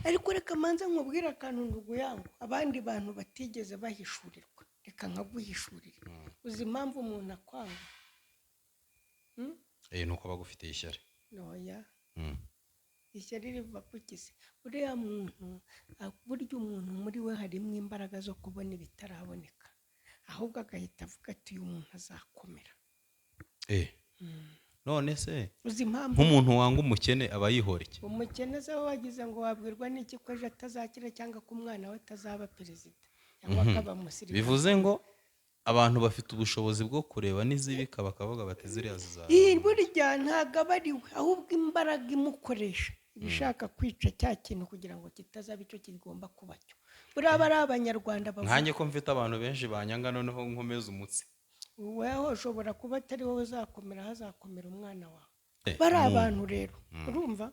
ariko reka manza nkubwira akantu ndugu yangu abandi bantu batigeze bahishurirwa. reka nkaguhishurira. uzi impamvu umuntu akwanga? nuko bagufitiye ishyari. noya ishyari riva ku kisi. uriya muntu burya umuntu muri we harimo imbaraga zo kubona ibitaraboneka ahubwo agahita avuga ati uyu muntu azakomera. none se uzi impamvu nk'umuntu wanga umukene aba yihora iki? umukene se wagize ngo wabwirwa n'iki ko ejo atazakira cyangwa ko umwana we atazaba perezida cyangwa akaba umusirikare? bivuze ngo abantu bafite ubushobozi bwo kureba n'izibika bakavuga bati ziriya zizaba. burya ntabwo aba ari we ahubwo imbaraga imukoresha ibishaka kwica cya kintu kugira ngo kitazaba icyo kigomba kuba cyo. buriya aba ari abanyarwanda bavuga. nkanjye ko mfite abantu benshi banyanga noneho nkomeza umutsi. weho ushobora kuba atari wowe uzakomera hazakomera umwana wawe. bari abantu rero urumva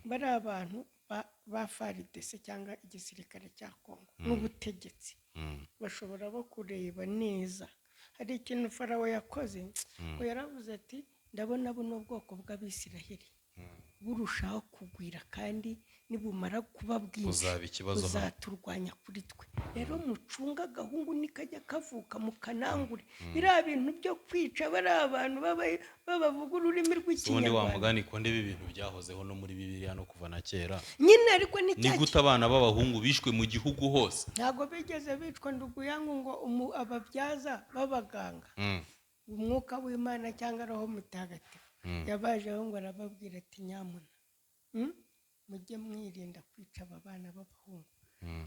bari abantu ba FARDC cyangwa igisirikare cya Kongo n'ubutegetsi bashobora bo kureba neza. hari ikintu Farawo yakoze ngo yaravuze ati ndabona buno bwoko bw'Abisiraheli burushaho kugwira kandi nibumara kuba bwinshi Buzaba ikibazo hano. buzaturwanya kuri twe. Rero mucunga agahungu nikajya kavuka mukanangure biriya bintu byo kwica bariya abantu babavuga ururimi ubundi wa rw'ikinyarwanda mugani ko ndebe ibintu byahozeho no muri bibiliya no kuva na kera. nyine ariko Ni n'icyaki gute abana b'abahungu bishwe mu gihugu hose? ntabwo bigeze bicwa nduguyangu ngo ababyaza b'abaganga Mm. umwuka w'Imana cyangwa roho mutagatifu yabajeho ngo arababwira ati nyamuna mujye mwirinda kwica aba bana b'abahungu.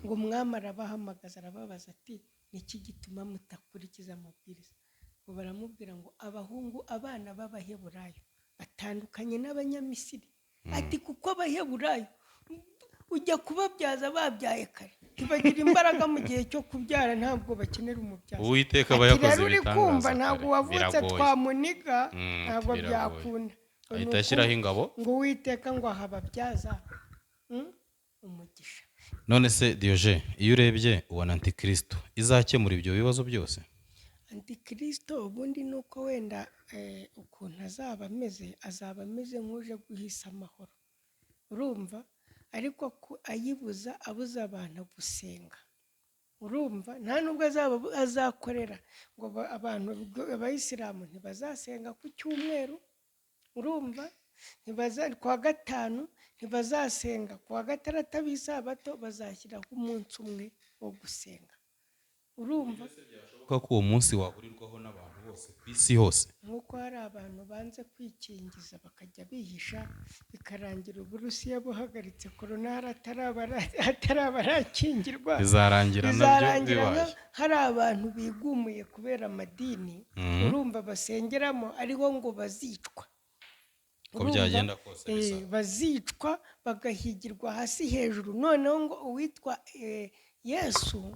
ngo umwami arabahamagaza arababaza ati niki gituma mutakurikiza amabwiriza? ngo baramubwira ngo abana b'abaheburayo batandukanye n'abanyamisiri. ati kuko abaheburayo ujya kubabyaza babyaye kare ntibagira imbaraga mu gihe cyo kubyara ntabwo bakenera umubyaza. Uwiteka aba yakoze rero uri kumva ibitangaza ntabwo kare. wavutse Biragoye. twamuniga ntabwo biragoye. byakunda. Ahita ashyiraho ingabo. ngo Uwiteka ngo aha ababyaza umugisha. None se Dioje, iyo urebye ubona antikristo izakemura ibyo bibazo byose? Antikristo ubundi ni uko wenda ukuntu azaba ameze nk'uje guhisa amahoro, urumva, ariko ayibuza abuza abantu gusenga, urumva, nta nubwo azakorera ngo abantu abayisilamu ntibazasenga ku cyumweru, urumva, kuwa gatanu ntibazasenga, kuwa gatandatu ab'isabato bazashyiraho umunsi umwe wo gusenga, urumva. Ko uwo munsi wahurirwaho n'abantu bose ku isi hose, nk'uko hari abantu banze kwikingiza bakajya bihisha bikarangira Uburusiya buhagaritse korona hatarabarakingirwa, bizarangira nabyo bibaye. hari abantu bigumuye kubera amadini, urumva, basengeramo ariho ngo bazicwa, uko byagenda kose bazicwa bagahigirwa hasi hejuru, noneho ngo uwitwa Yesu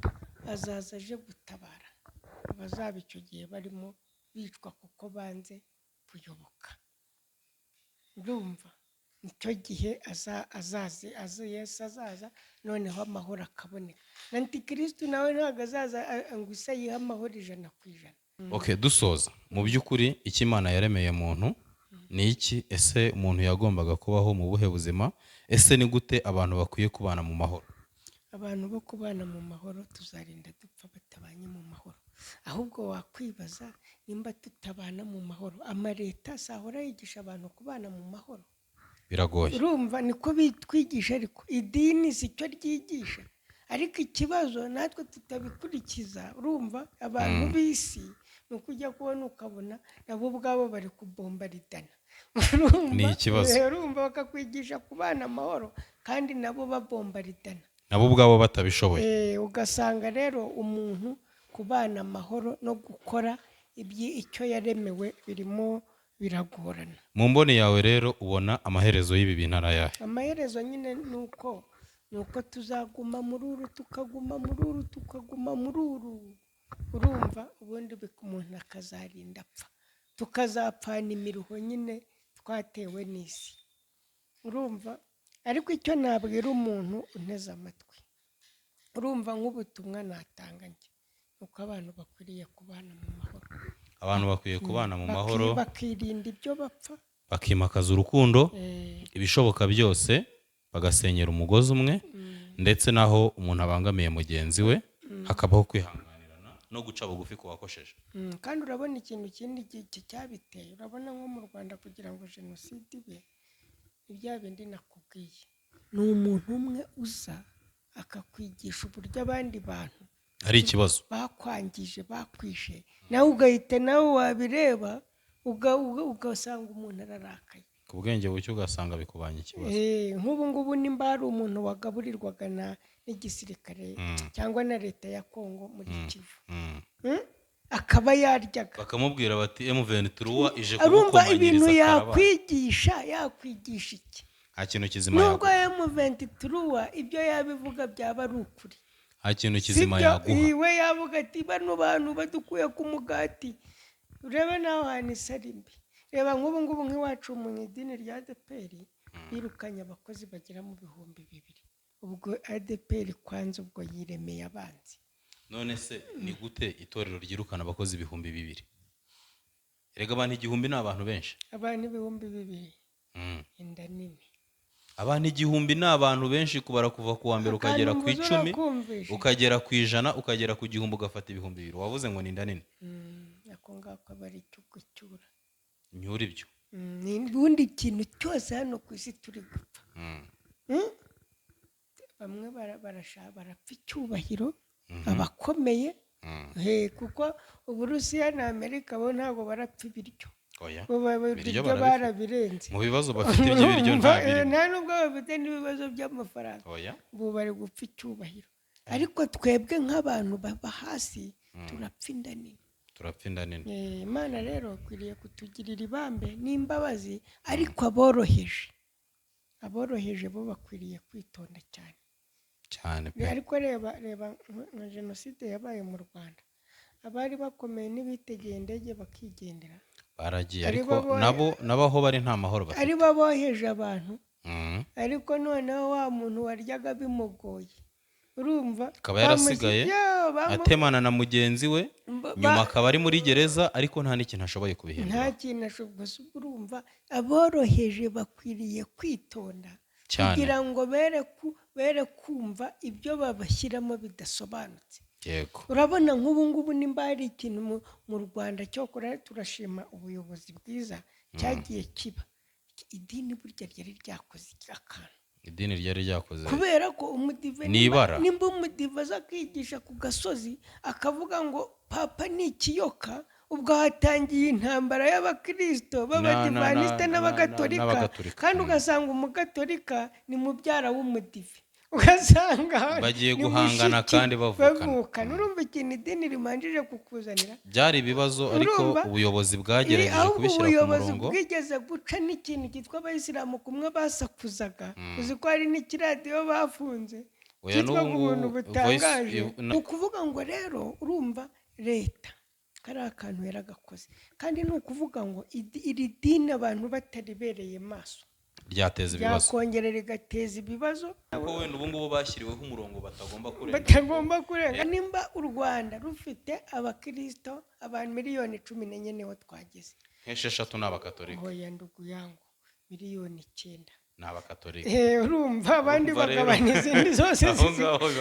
azaza aje gutabara abazaba icyo gihe barimo bicwa kuko banze kuyoboka, urumva, nicyo gihe Yesu azaza noneho amahoro akaboneka. na antikristo nawe ntabwo azaza ngo ise yihe amahoro 100%. Okay, dusoza, mu by'ukuri icyo Imana yaremeye muntu ni iki? Ese umuntu yagombaga kubaho mu buhe buzima? Ese ni gute abantu bakwiye kubana mu mahoro? Abantu bo kubana mu mahoro tuzarinda dupfa batabanye mu mahoro. Ahubwo wakwibaza nimba tutabana mu mahoro, amaleta sahora yigisha abantu kubana mu mahoro? Biragoye. Urumva, niko bitwigisha, ariko idini si cyo ryigisha, ariko ikibazo natwe tutabikurikiza, urumva, abantu b'isi ni ukujya kubona ukabona nabo ubwabo bari kubombaridana, ni ikibazo, urumva, bakakwigisha kubana amahoro kandi nabo babombaridana, nabo ubwabo batabishoboye. ugasanga rero umuntu kubana amahoro no gukora icyo yaremewe birimo biragorana. Mu mboni yawe rero ubona amaherezo y'ibi bintu ari ayahe? Amaherezo nyine ni uko tuzaguma muri uru tukaguma muri uru tukaguma muri uru, urumva, ubundi umuntu akazarinda apfa, tukazapfana imiruho nyine twatewe n'isi, urumva. Ariko icyo nabwira umuntu unteze amatwi, urumva, nk'ubutumwa natanga njye uko abantu bakwiriye kubana mu mahoro. Abantu bakwiye kubana mu mahoro, bakirinda ibyo bapfa, bakimakaza urukundo, ibishoboka byose bagasenyera umugozi umwe, ndetse naho umuntu abangamiye mugenzi we hakabaho kwihanganirana no guca bugufi ku wakosheje. kandi urabona ikintu kindi cyabiteye, urabona nko mu Rwanda kugira ngo jenoside ibe, ibya bindi nakubwiye, ni umuntu umwe uza akakwigisha uburyo abandi bantu hari ikibazo bakwangije bakwishe, nawe ugahita nawe wabireba ugasanga umuntu ararakaye, ku bwenge buke ugasanga bikubanye ikibazo. nk'ubu ngubu nimba hari umuntu wagaburirwaga n'igisirikare cyangwa na leta ya Kongo muri Kivu, akaba yaryaga, bakamubwira bati M23 ije arumva ibintu kugukomanyiriza, yakwigisha iki? nta kintu kizima nubwo M23 ibyo yabivuga byaba ari ukuri, nta kintu kizima yaguha. iwe yavuga ati bano bantu badukuye ku mugati, urebe naho hantu isari mbi. Reba nk'ubu ngubu nk'iwacu mu idini rya ADEPR birukanye abakozi bagera mu 2,000, ubwo ADEPR kwanza ubwo yiremeye abanzi. None se ni gute itorero ryirukana abakozi 2,000? Erega abantu 1,000 ni abantu benshi. Abantu 2,000 inda nini. abantu 1000 ni abantu benshi kubara kuva ku wa mbere ukagera ku 10 ukagera ku 100 ukagera ku 1000 ugafata 2,000 wavuze ngo ni inda nini. ako ngako aba ari cyo gucyura nyura ibyo. ni ubundi kintu cyose hano ku isi turi gupfa. bamwe barapfa icyubahiro abakomeye kuko Uburusiya na Amerika bo ntabwo barapfa ibiryo. Ibiryo barabirenze. Mu bibazo bafite by'ibiryo nta nubwo bafite n'ibibazo by'amafaranga. Bo bari gupfa icyubahiro. Ariko twebwe nk'abantu baba hasi turapfa inda nini. Imana rero akwiriye kutugirira ibambe n'imbabazi, ariko aboroheje bo bakwiriye kwitonda cyane pe. Ariko reba nka jenoside yabaye mu Rwanda, abari bakomeye n'ibitegeye indege bakigendera baragiye, ariko nabo aho bari nta mahoro bafite. ari baboheje abantu, ariko noneho wa muntu waryaga bimugoye, urumva akaba yarasigaye atemana na mugenzi we, nyuma akaba ari muri gereza, ariko nta n'ikintu ashoboye kubihindura. nta kintu ashoboye. urumva aboroheje bakwiriye kwitonda kugira ngo bere kumva ibyo babashyiramo bidasobanutse. urabona nk'ubu ngubu nimba hari ikintu mu Rwanda cyokora turashima ubuyobozi bwiza cyagiye kiba, idini burya ryari ryakoze akantu. idini ryari ryakoze kubera ko umudive nimba umudive aza akigisha ku gasozi akavuga ngo papa ni ikiyoka, ubwo hatangiye intambara y'abakristo b'abadivaniste n'abagatolika, kandi ugasanga umugatolika ni mubyara w'umudive, ugasanga bagiye guhangana kandi bavukana. urumva ikintu idini rimanjije kukuzanira byari ibibazo, ariko ubuyobozi bwagerageje kubishyira ku murongo. ubuyobozi bwigeze guca n'ikintu cyitwa abayisilamu kumwe basakuzaga, uzi ko hari n'ikiradiyo bafunze cyitwa ubuntu butangaje. ni ukuvuga ngo rero urumva leta kariya kantu yaragakoze, kandi ni ukuvuga ngo iri dini abantu bataribereye maso ryateza ibibazo, ryakongera rigateza ibibazo. kuko wenda ubu ngubu bashyiriweho umurongo batagomba kurenga. nimba u Rwanda rufite abakristo abantu miliyoni 14 niho twageze, nk'esheshatu ni abakatolika. hoya ndugu yangu miliyoni 9 ni abakatolika. urumva abandi bagabanya izindi zose.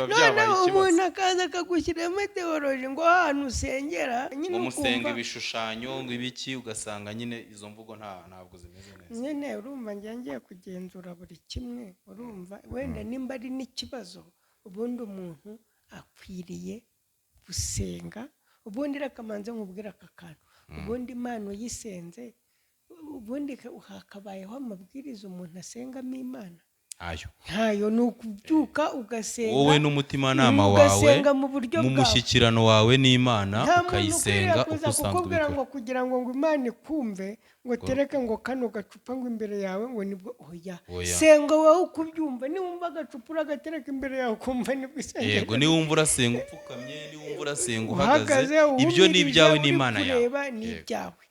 noneho umuntu akaza akagushyiramo teoloji ngo ahantu usengera nyine umusenga ibishushanyo ngo ibiki, ugasanga nyine izo mvugo ntabwo zimeze neza. nyine urumva ngiye kugenzura buri kimwe. urumva wenda nimba ari n'ikibazo, ubundi umuntu akwiriye gusenga. ubundi rakamanze nkubwira aka kantu, ubundi Imana uyisenze, ubundi hakabayeho amabwiriza umuntu asengamo Imana. ntayo ni ukubyuka ugasenga wowe n'umutimanama wawe mu mushyikirano wawe n'Imana, ukayisenga uko usanzwe ubikora. ngo kugira ngo Imana ikumve ngo tereke ngo kano gacupa ngo imbere yawe ngo nibwo senga wowe ukubyumva. niwumva agacupa uragatereka imbere yawe ukumva nibwo isengera. yego niwumva urasenga upfukamye, niwumva urasenga uhagaze, ibyo ni ibyawe n'Imana yawe, ni ibyawe.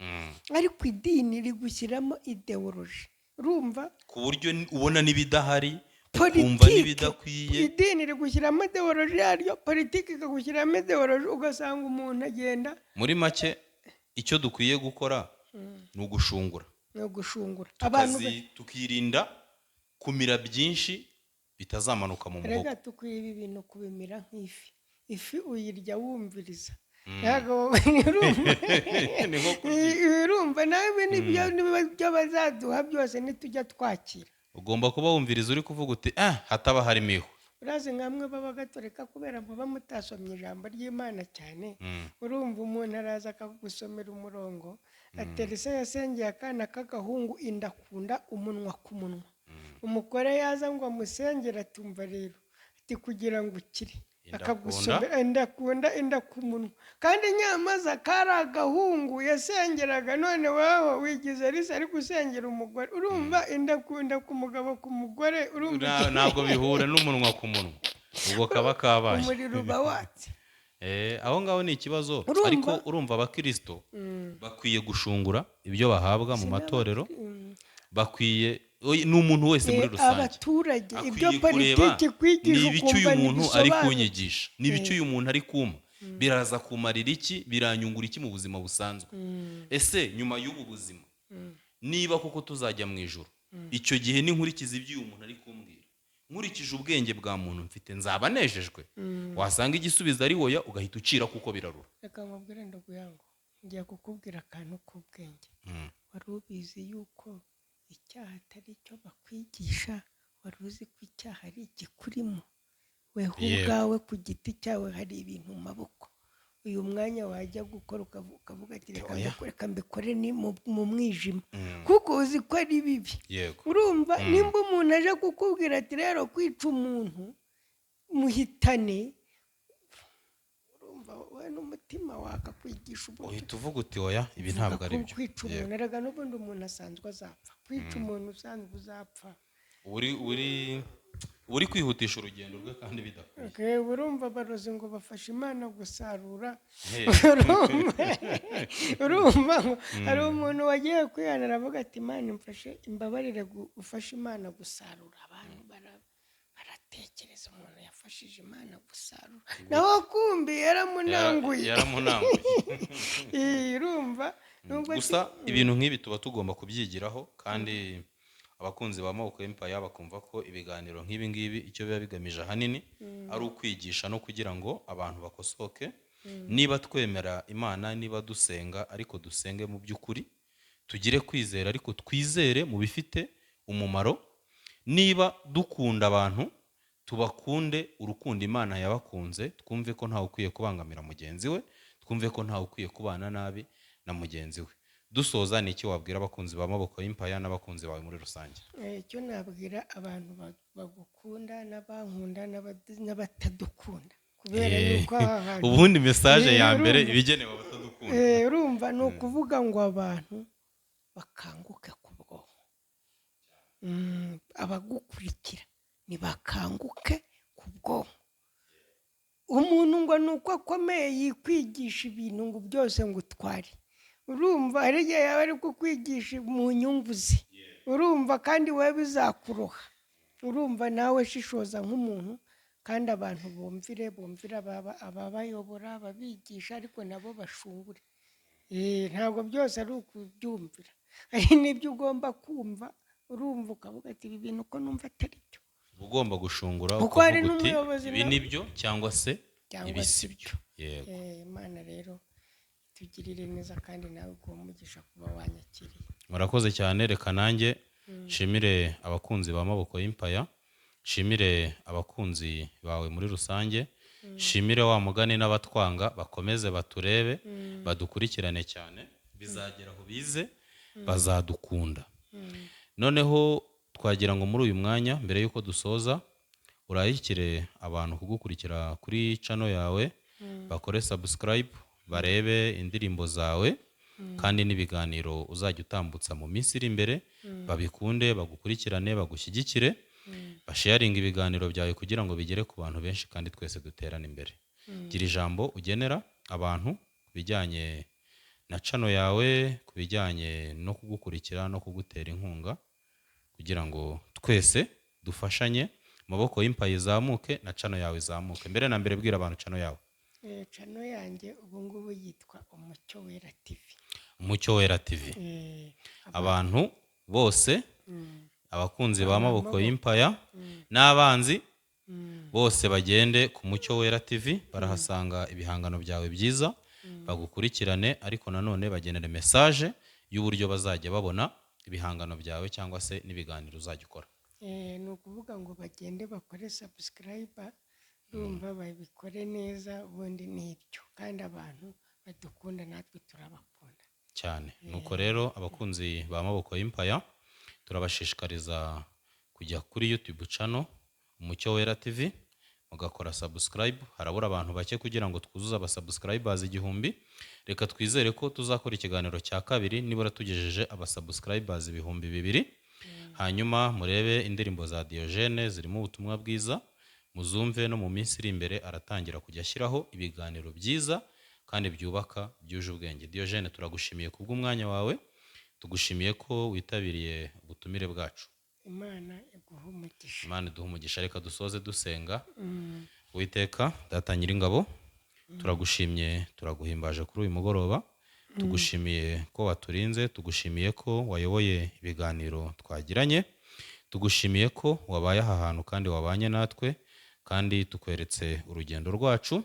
ariko idini rigushyiramo ideoloji, urumva, ku buryo ubona n'ibidahari, ukumva n'ibidakwiye. idini rigushyiramo ideoloji yaryo, politiki ikagushyiramo ideoloji, ugasanga umuntu agenda. muri make icyo dukwiye gukora ni ugushungura, tukirinda kumira byinshi bitazamanuka mu muhogo. rega tukwiye ibi bintu kubimira nk'ifi. ifi uyirya wumviriza, urumva nawe n'ibyo bazaduha byose nitujya twakira. ugomba kuba wumviriza uri kuvuga uti hataba harimo ihu. urazi nkamwe b'abagatolika kubera muba mutasomye ijambo ry'Imana cyane. urumva umuntu araza akagusomera umurongo, aterese yasengeye akana k'agahungu indakunda umunwa ku munwa. umugore yaza ngo amusengere, atumva rero ati kugira ngo ukire akagusomera inda ku munwa, kandi nyamaza kari agahungu yasengeraga. none wowe wigize risa ari gusengera umugore, urumva inda ku mugabo ku mugore, urumva ntabwo bihura n'umunwa ku munwa, ubwo kaba kabaye umuriro uba watse. aho ngaho ni ikibazo. ariko urumva abakristo bakwiye gushungura ibyo bahabwa mu matorero, bakwiye n'umuntu wese muri rusange abaturage ibyo politiki kwigisha n'ibicyo uyu muntu ari kunyigisha, n'ibicyo uyu muntu ari kuma, biraza kumarira iki, biranyungura iki mu buzima busanzwe. ese nyuma y'ubu buzima niba koko tuzajya mu ijuru, icyo gihe ninkurikiza ibyo uyu muntu ari kumbwira, nkurikije ubwenge bwa muntu mfite, nzaba nejejwe. Wasanga igisubizo ari hoya, ugahita ucira kuko birarura. reka nkubwire ndaguyango, ngiye kukubwira akantu k'ubwenge. Wari ubizi yuko icyaha atari cyo bakwigisha? Wari uzi ko icyaha ari igikurimo? weho ubwawe ku giti cyawe hari ibintu mu maboko, uyu mwanya wajya gukora ukavuga ati reka mbikore ni mu mwijima, kuko uzi ko ari bibi. Urumva, nimba umuntu aje kukubwira ati rero kwica umuntu muhitane, urumva wowe n'umutima wakakwigisha uburyo uhita uvuga uti oya, ibi ntabwo ari byo. Kwica umuntu, erega n'ubundi umuntu asanzwe azapfa. Kwica umuntu usanzwe uzapfa. uri kwihutisha urugendo rwe kandi bidakwiye. Urumva abarozi ngo bafashe Imana gusarura. Urumva hari umuntu wagiye kwihana aravuga ati Imana imfashe, imbabarire ufashe Imana gusarura. Abantu baratekereza umuntu yafashije Imana gusarura, naho kumbi yaramunanguye. Urumva, gusa ibintu nk'ibi tuba tugomba kubyigiraho, kandi abakunzi ba Maboko Empire bakumva ko ibiganiro nk'ibi ngibi icyo biba bigamije ahanini ari ukwigisha no kugira ngo abantu bakosoke. Niba twemera Imana, niba dusenga, ariko dusenge mu by'ukuri, tugire kwizera ariko twizere mu bifite umumaro. Niba dukunda abantu, tubakunde urukundo Imana yabakunze, twumve ko ntawe ukwiye kubangamira mugenzi we, twumve ko ntawe ukwiye kubana nabi na mugenzi we. Dusoza, ni iki wabwira abakunzi ba Maboko Empire n'abakunzi bawe muri rusange? Icyo nabwira abantu bagukunda n'abankunda n'abatadukunda, kubera yuko ubundi message ya mbere ibigenewe abatadukunda. Urumva, ni ukuvuga ngo abantu bakanguke ku bwonko. Abagukurikira nibakanguke ku bwonko. Umuntu ngo ni uko akomeye yikwigisha ibintu ngo byose ngo utware. Urumva, hari igihe yaba ari kukwigisha mu nyungu ze. Urumva, kandi wowe bizakuroha. Urumva, nawe shishoza nk'umuntu, kandi abantu bumvire ababayobora, ababigisha, ariko nabo bashungure. Ntabwo byose ari ukubyumvira, hari n'ibyo ugomba kumva. Urumva, ukavuga ati ibi bintu ko numva atari byo. Ugomba gushungura ukavuga uti ibi ni byo cyangwa se ibi si byo. Imana rero tugirire neza, kandi nawe umugisha kuba wanyakiriye. Murakoze cyane. Reka nanjye nshimire abakunzi ba Maboko Empire, nshimire abakunzi bawe muri rusange, nshimire wa mugani n'abatwanga bakomeze baturebe, badukurikirane cyane, bizagera aho bize bazadukunda. Noneho twagira ngo muri uyu mwanya, mbere yuko dusoza, urayikire abantu kugukurikira kuri channel yawe, bakore subscribe, barebe indirimbo zawe, kandi n'ibiganiro uzajya utambutsa mu minsi iri imbere, babikunde, bagukurikirane, bagushyigikire, basharinga ibiganiro byawe kugira ngo bigere ku bantu benshi, kandi twese duterane imbere. Gira ijambo ugenera abantu bijyanye na channel yawe, kubijyanye no kugukurikira no kugutera inkunga, kugira ngo twese dufashanye, Maboko Empire izamuke na channel yawe izamuke. Mbere na mbere bwira abantu channel yawe. Channel yanjye ubu ngubu yitwa Umucyo Wera TV. Umucyo Wera TV. Abantu bose, abakunzi ba Maboko Empire n'abanzi bose bagende ku Mucyo Wera TV, barahasanga ibihangano byawe byiza, bagukurikirane, ariko nanone bagenere message y'uburyo bazajya babona ibihangano byawe cyangwa se n'ibiganiro uzajya ukora. Ni ukuvuga ngo bagende bakore subscribe, urumva, babikore neza, ubundi n'ibyo, kandi abantu badukunda natwe turabakunda cyane. Nuko rero abakunzi ba Maboko Empire turabashishikariza kujya kuri YouTube channel Umucyo Wera TV, mugakora subscribe. Harabura abantu bake kugira ngo twuzuze abasubscribers 1000. Reka twizere ko tuzakora ikiganiro cya kabiri nibura tugejeje abasubscribers 2000. Hanyuma murebe indirimbo za Diogene zirimo ubutumwa bwiza, muzumve, no mu minsi iri imbere aratangira kujya ashyiraho ibiganiro byiza kandi byubaka, byuje ubwenge. Diogene, turagushimiye kubw'umwanya wawe, tugushimiye ko witabiriye ubutumire bwacu. Imana iguhe umugisha. Imana iduhe umugisha. Reka dusoze dusenga. Uwiteka Data Nyiringabo, turagushimye, turaguhimbaje kuri uyu mugoroba, tugushimiye ko waturinze, tugushimiye ko wayoboye ibiganiro twagiranye, tugushimiye ko wabaye aha hantu kandi wabanye natwe, kandi tukweretse urugendo rwacu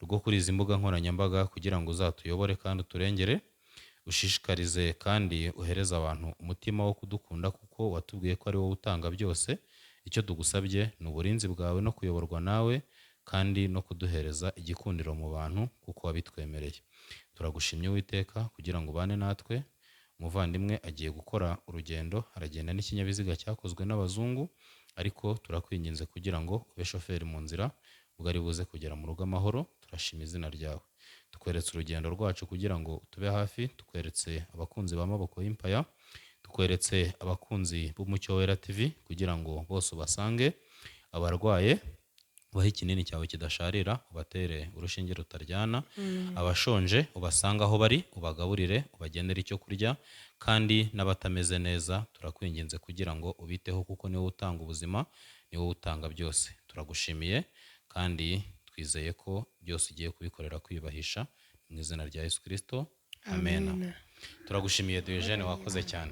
rwo kuri izi mbuga nkoranyambaga kugira ngo uzatuyobore kandi uturengere, ushishikarize kandi uhereze abantu umutima wo kudukunda kuko watubwiye ko ari wowe utanga byose. Icyo tugusabye ni uburinzi bwawe no kuyoborwa nawe kandi no kuduhereza igikundiro mu bantu kuko wabitwemereye. Turagushimye Uwiteka kugira ngo ubane natwe. Umuvandimwe agiye gukora urugendo, aragenda n'ikinyabiziga cyakozwe n'abazungu, ariko turakwinginze kugira ngo ube shoferi mu nzira, ubwo ari buze kugera mu rugo amahoro. Turashima izina ryawe. Tukweretse urugendo rwacu kugira ngo tube hafi, tukweretse abakunzi b'amaboko y'impaya, tukweretse abakunzi b'Umucyo Wera TV kugira ngo bose ubasange, abarwaye ubahe ikinini cyawe kidasharira, ubatere urushinge rutaryana, abashonje ubasanga aho bari, ubagaburire, ubagenere icyo kurya, kandi n'abatameze neza turakwinginze kugira ngo ubiteho kuko niwe utanga ubuzima, niwe utanga byose. Turagushimiye kandi twizeye ko byose ugiye kubikorera kwiyubahisha mu izina rya Yesu Kristo. Amen. Turagushimiye Diogene, wakoze cyane.